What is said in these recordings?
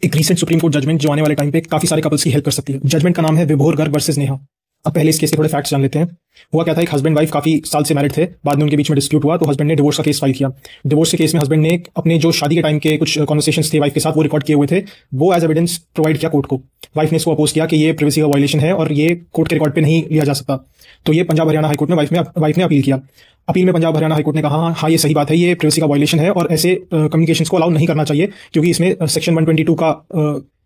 एक recent supreme court judgement जो आने वाले टाइम पे काफी सारे कपल्स की हेल्प कर सकती है। जजमेंट का नाम है विभोर गर्ग वर्सेस नेहा। अब पहले इस केस के थोड़े फैक्ट्स जान लेते हैं। हुआ क्या था, एक हस्बैंड वाइफ काफी साल से मैरिड थे, बाद में उनके बीच में डिस्प्यूट हुआ तो हस्बैंड ने डिवोर्स का केस फाइल किया। डिवोर्स के केस में हस्बैंड ने अपने जो शादी के टाइम के कुछ कॉन्वर्सेशंस थे वाइफ के साथ वो रिकॉर्ड किए हुए थे, वो एज एविडेंस प्रोवाइड किया कोर्ट को। वाइफ ने इसको अपोज किया कि ये प्रिवेसी का वायलेशन है और ये कोर्ट के रिकॉर्ड पे नहीं लिया जा सकता। तो ये पंजाब हरियाणा हाईकोर्ट में वाइफ ने अपील किया। अपील में पंजाब हरियाणा हाईकोर्ट ने कहा हाँ ये सही बात है, ये प्रिवेसी का वायलेशन है और ऐसे कम्युनिकेशंस को अलाउ नहीं करना चाहिए, क्योंकि इसमें सेक्शन 122 का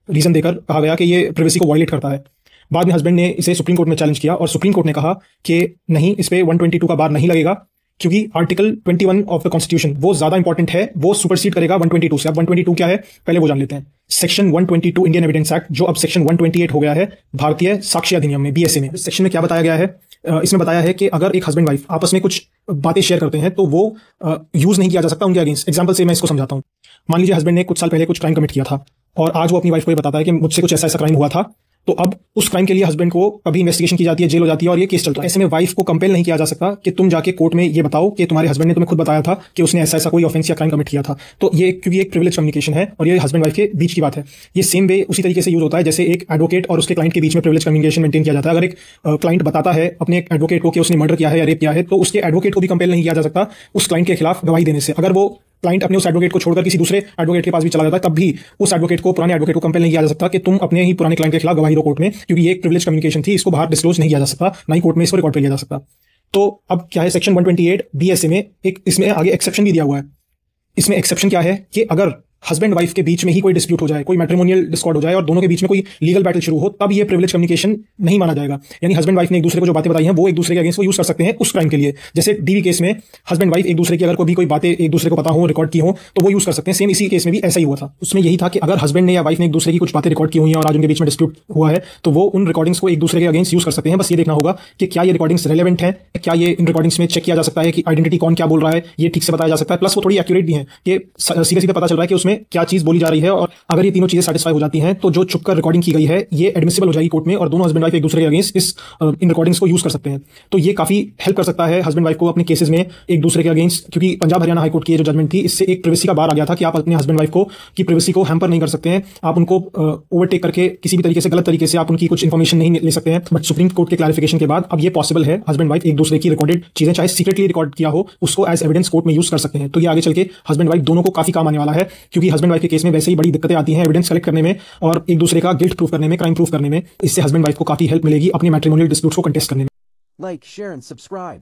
रीजन देकर कहा गया कि ये प्रिवेसी को वायलेट करता है। बाद में हस्बैंड ने इसे सुप्रीम कोर्ट में चैलेंज किया और सुप्रीम कोर्ट ने कहा कि नहीं, इस पे 122 का बार नहीं लगेगा, क्योंकि आर्टिकल 21 ऑफ द कॉन्स्टिट्यूशन वो ज्यादा इंपॉर्टेंट है, वो सुपरसीड करेगा 122 से। अब 122 क्या है पहले वो जान लेते हैं। सेक्शन 122 इंडियन एविडेंस एक्ट, जो अब सेक्शन 128 हो गया है भारतीय साक्ष्य अधिनियम में, बीएसए में। इस सेक्शन में क्या बताया गया है, इसमें बताया है कि अगर एक हस्बैंड वाइफ आपस में कुछ बातें शेयर करते हैं तो वो यूज नहीं किया जा सकता उनके अगेंस्ट। एग्जांपल से मैं इसको समझाता हूं। मान लीजिए हस्बैंड ने कुछ साल पहले कुछ क्राइम कमिट किया था और आज वो अपनी वाइफ को ये बताता है कि मुझसे कुछ ऐसा ऐसा क्राइम हुआ था, तो अब उस क्राइम के लिए हस्बैंड को कभी इन्वेस्टिगेशन की जाती है, जेल हो जाती है और ये केस चलता है। ऐसे में वाइफ को कंपेल नहीं किया जा सकता कि तुम जाके कोर्ट में ये बताओ कि तुम्हारे हस्बैंड ने तुम्हें खुद बताया था कि उसने ऐसा ऐसा कोई ऑफेंस या क्राइम कमिट किया था। तो ये क्योंकि एक प्रिविलेज कम्युनिकेशन है और ये हस्बैंड वाइफ के बीच की बात है। ये सेम वे उसी तरीके से यूज होता है जैसे एक एडवोकेट और उसके क्लाइंट के बीच में प्रिविलेज कम्युनिकेशन मेंटेन किया जाता है। अगर एक क्लाइंट बताता है अपने एडवोकेट को कि उसने मर्डर किया है या रेप किया है, तो उसके एडवोकेट को भी कंपेल नहीं किया जा सकता उस क्लाइंट के खिलाफ गवाही देने से। अगर वो क्लाइंट अपने उस एडवोकेट को छोड़कर किसी दूसरे एडवोकेट के पास भी चला जाता है, तब भी उस एडवोकेट को, पुराने एडवोकेट को कंपेल नहीं किया जा सकता कि तुम अपने ही पुराने क्लाइंट के खिलाफ गवाही दो कोर्ट में, क्योंकि ये एक प्रिविलेज कम्युनिकेशन थी, इसको बाहर डिस्क्लोज नहीं किया जा सकता, ना ही कोर्ट में इसको रिकॉर्ड किया जा सकता। तो अब क्या है, सेक्शन 128 बीएसए में एक इसमें आगे एक्सेप्शन भी दिया हुआ है। इसमें एक्सेप्शन क्या है कि अगर हस्बैंड वाइफ के बीच में ही कोई डिस्प्यूट हो जाए, कोई मैट्रिमोनियल डिस्कॉर्ड हो जाए और दोनों के बीच में कोई लीगल बैटल शुरू हो, तब ये प्रिविलेज कम्युनिकेशन नहीं माना जाएगा। यानी हस्बैंड वाइफ ने एक दूसरे को जो बातें बताई हैं वो एक दूसरे के अगेंस्ट वो यूज कर सकते हैं उस क्राइम के लिए। जैसे डीवी केस में हस्बैंड वाइफ एक दूसरे की अगर कोई बातें एक दूसरे को पता हो, रिकॉर्ड की हो, तो वो यूज कर सकते हैं। सेम इसी केस में भी ऐसा ही हुआ था। उसमें यही था कि अगर हस्बैंड ने या वाइफ ने एक दूसरे की कुछ बातें रिकॉर्ड की हुई हैं और आज उनके बीच में डिस्प्यूट हुआ है, तो वो उन रिकॉर्डिंग्स को एक दूसरे के अगेंस्ट यूज कर सकते हैं। बस ये देखना होगा कि क्या ये रिकॉर्डिंग्स रेलेवेंट है, क्या ये इन रिकॉर्डिंग्स में चेक किया जा सकता है कि आइडेंटिटी कौन क्या बोल रहा है, ये ठीक से बताया जा सकता है। प्लस वो थोड़ी एक्यूरेट भी है कि सीधे सीधे पता चल रहा है कि उसमें क्या चीज बोली जा रही है। और अगर ये तीनों चीजें सेटिस्फाई हो जाती हैं तो जो छुपकर रिकॉर्डिंग की गई है ये एडमिसिबल हो जाएगी कोर्ट में और दोनों हस्बैंड वाइफ एक दूसरे के अगेंस्ट इन रिकॉर्डिंग्स को यूज कर सकते हैं। तो ये काफी हेल्प कर सकता है हस्बैंड वाइफ को अपने केसेस में एक दूसरे के अगेंस्ट, क्योंकि पंजाब हरियाणा हाईकोर्ट की जो जजमेंट थी इससे एक प्रिवेसी का बार आ गया था कि आप अपने हस्बैंड वाइफ को की प्रिवेसी को हैम्पर नहीं कर सकते हैं, आप उनको ओवरटेक करके किसी भी तरीके से गलत तरीके से आप उनकी कुछ इन्फॉर्मेशन नहीं ले सकते हैं। बट सुप्रीम कोर्ट के क्लैरिफिकेशन के बाद अब ये पॉसिबल है, हस्बैंड वाइफ एक दूसरे की रिकॉर्डेड चीजें चाहे सीक्रेटली रिकॉर्ड किया हो उसको एज एविडेंस कोर्ट में यूज कर सकते हैं। तो ये आगे चल के हस्बैंड वाइफ दोनों को काफी काम आने वाला है, क्योंकि हस्बैंड वाइफ के केस में वैसे ही बड़ी दिक्कतें आती हैं एविडेंस कलेक्ट करने में और एक दूसरे का गिल्ट प्रूफ करने में, क्राइम प्रूफ करने में। इससे हस्बैंड वाइफ को काफी हेल्प मिलेगी अपने मैट्रिमोनियल डिस्प्यूट्स को कंटेस्ट करने में। Like, share, and subscribe.